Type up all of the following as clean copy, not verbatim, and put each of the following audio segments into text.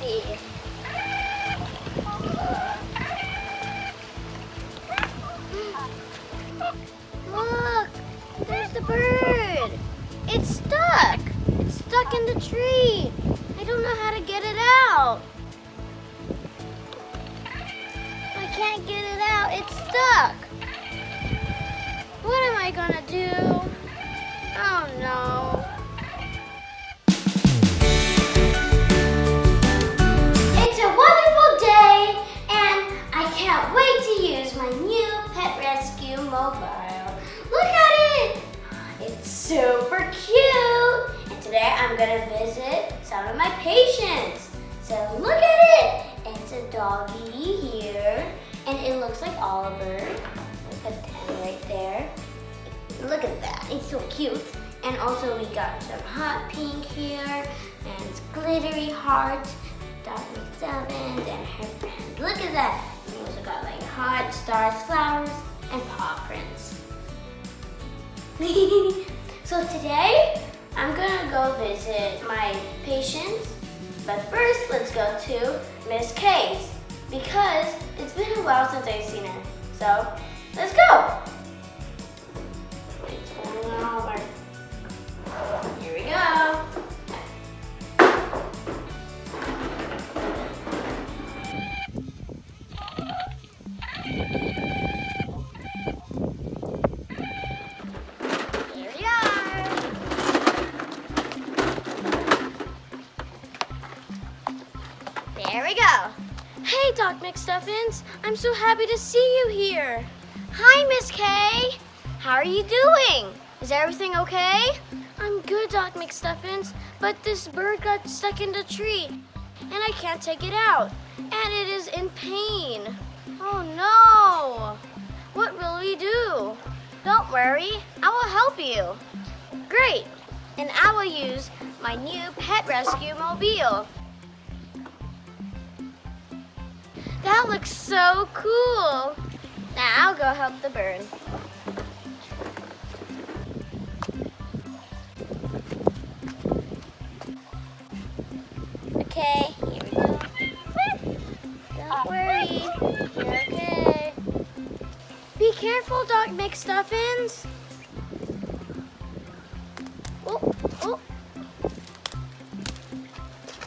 see. Look, there's the bird. It's stuck. It's stuck in the tree. I don't know how to get it out. I can't get it out. It's stuck. What am I gonna do? Oh no. It's a wonderful day, and I can't wait to use my new Pet Rescue mobile. Look at it! It's super cute! And today I'm gonna visit some of my patients. So look at it! It's a doggy here, and it looks like Oliver. Look at him right there. Look at that, it's so cute. And also we got some hot pink here, and it's glittery hearts, McStuffins, and headbands. Look at that. We also got like heart, stars, flowers, and paw prints. So today, I'm gonna go visit my patients, but first let's go to Miss K's, because it's been a while since I've seen her. So, let's go! Here we go. Here we are. There we go. Hey, Doc McStuffins. I'm so happy to see you here. Hi, Miss K. How are you doing? Is everything okay? I'm good, Doc McStuffins, but this bird got stuck in the tree, and I can't take it out, and it is in pain. Oh no! What will we do? Don't worry, I will help you. Great, and I will use my new Pet Rescue mobile. That looks so cool. Now I'll go help the bird. Okay, here we go. Don't worry, you're okay. Be careful, Doc McStuffins. Oh, oh.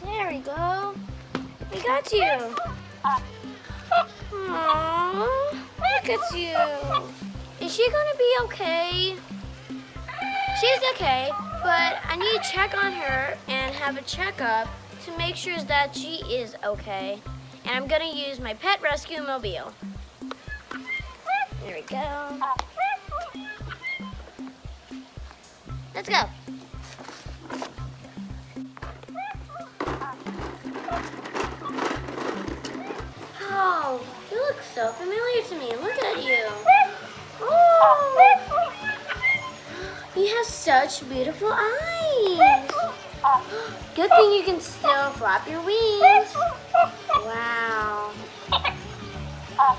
There we go. We got you. Aww, look at you. Is she gonna be okay? She's okay, but I need to check on her and have a checkup to make sure that she is okay. And I'm gonna use my Pet Rescue mobile. There we go. Let's go. Oh, you look so familiar to me. Look at you. Oh, you have such beautiful eyes. Good thing you can still flap your wings. Wow. Oh,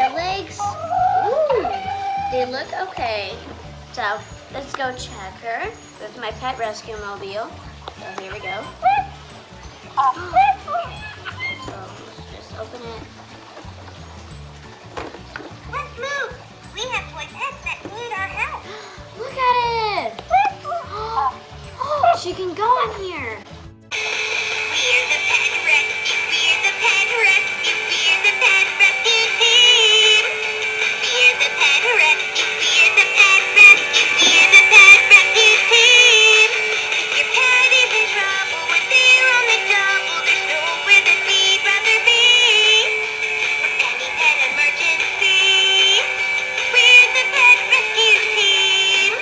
your legs. Ooh, they look okay. So let's go check her with my Pet Rescue mobile. So here we go. So let's just open it. Let's move. We have toy pets that need our help. Look at it. Oh, she can go in here. We're the pet rescue. We're the pet rescue. We're the pet rescue team. We're the pet rescue. We're the pet rescue. We're the pet rescue team. If your pet is in trouble, we're there on the double. There's nowhere that we'd rather be. For any pet emergency, we're the pet rescue team.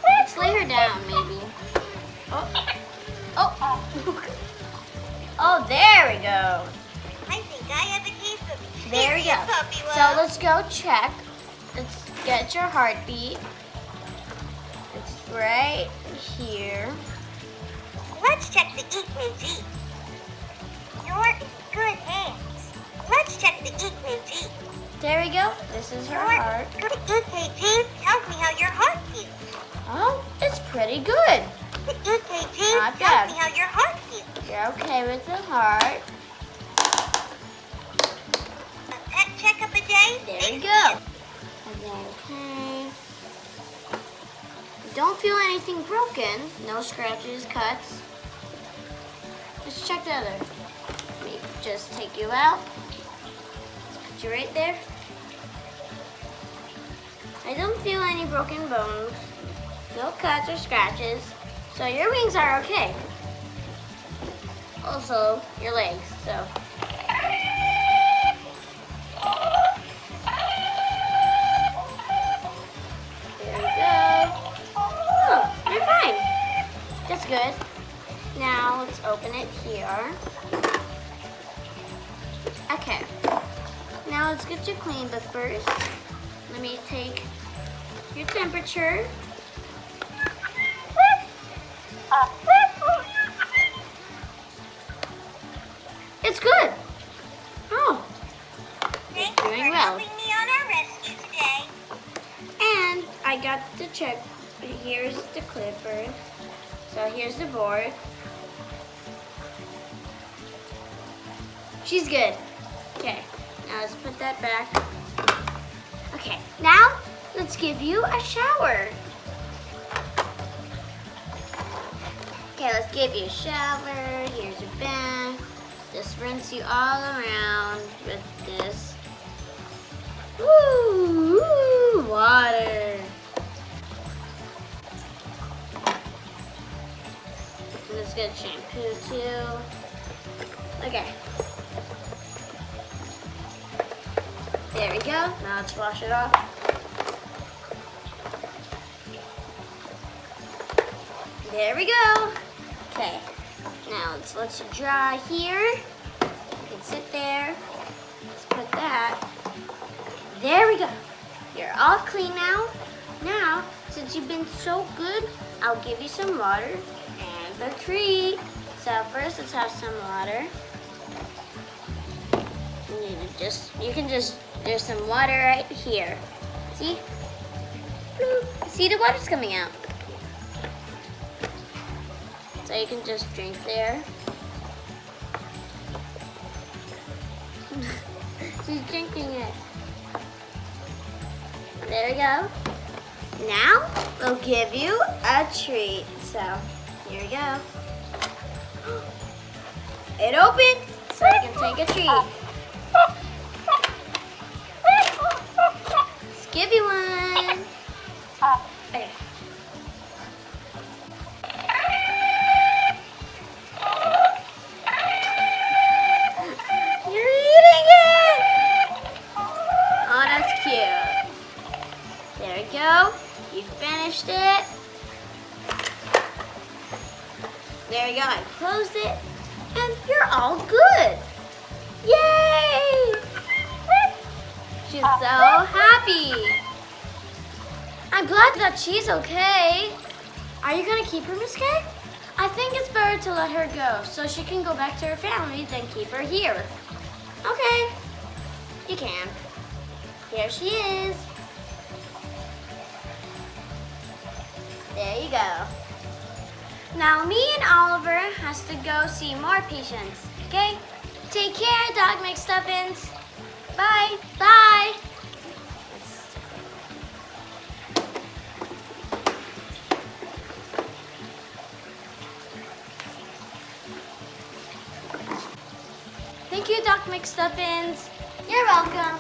Let's lay her down, maybe. Oh. Oh. Oh, there we go. I think I have a case of There we go. puppy love. So let's go check. Let's get your heartbeat. It's right here. Let's check the EKG. You're in good hands. Let's check the EKG. There we go. This is her heart. The EKG tells me how your heart beats. Oh, it's pretty good. The EKG Not tells bad. me how your heart beats. You're okay with the heart. A pet checkup a day. There you go. And then, okay. Don't feel anything broken. No scratches, cuts. Just check the other. Let me just take you out. Put you right there. I don't feel any broken bones. No cuts or scratches. So your wings are okay. Also, your legs, so. There we go. Oh, you're fine. That's good. Now let's open it here. Okay. Now let's get you clean, but first, let me take your temperature. It's good. Oh, Thanks for doing well. helping me on our rescue today. And I got to check. Here's the clipper. So here's the board. She's good. Okay, now let's put that back. Okay, now let's give you a shower. Okay, let's give you a shower. Here's your bath. Just rinse you all around with this. Woo, water. Let's get shampoo too. Okay. There we go. Now let's wash it off. There we go. Okay. Now let's let you dry here. You can sit there. Let's put that. There we go. You're all clean now. Now, since you've been so good, I'll give you some water and a treat. So first, let's have some water. You can just, there's some water right here. See? Bloop. See, the water's coming out. So you can just drink there. She's drinking it. There we go. Now, we'll give you a treat. So, here we go. It opened, so you can take a treat. Let's give you one. Okay. You're eating it! Oh, that's cute. There we go. You finished it. There we go. I closed it. And you're all good. Yay! She's so happy. I'm glad that she's okay. Are you gonna keep her, Miss Kay? I think it's better to let her go so she can go back to her family than keep her here. Okay, you can. Here she is. There you go. Now me and Oliver has to go see more patients, okay? Take care, Dog McStuffins. Bye. Bye. Thank you, Doc McStuffins. You're welcome.